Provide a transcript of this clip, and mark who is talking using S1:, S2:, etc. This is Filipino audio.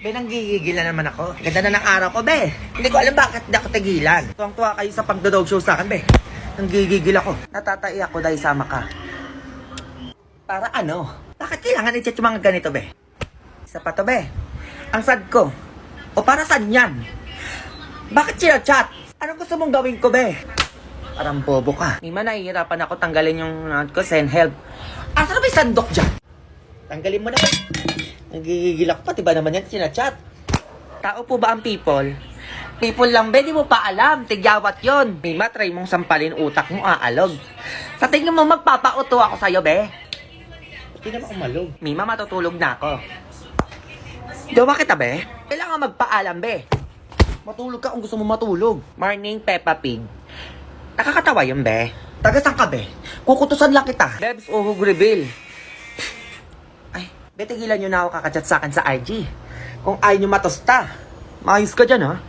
S1: Be, nanggigigil na naman ako. Ganda na ng araw ko, be. Hindi ko alam bakit di ako tigilan. Tuwang-tuwa kayo sa pagdodog show sa akin, be. Nanggigigil ako. Natatai ako dahil sama ka. Para ano? Bakit kailangan i-chat yung mga ganito, be? Isa pa to, be. Ang sad ko. O para saan yan? Bakit chat? Anong gusto mong gawin ko, be? Parang bobo ka. Mima, nahihirapan ako tanggalin yung ko, send help. Asa na ba yung sandok dyan? Tanggalin mo na, be. Nagigigil ako, pati ba naman yan sinachat? Tao po ba ang people? People lang, be, di mo pa alam. Tigyawat yon. Mima, try mong sampalin utak mo, aalog. Sa tingin mo, magpapauto ako sa'yo, be. Hindi naman umalog. Mima, matutulog na ako. Gawa kita, be. Kailangan magpaalam, be. Matulog ka kung gusto mo matulog. Morning, Peppa Pig. Nakakatawa yun, be. Taga-san ka, be? Kukutusan lang kita. Bebs, uhug reveal. Ay, be, tigilan nyo na ako kakachat sa akin sa IG. Kung ayaw nyo matosta. Maayos ka dyan, ha?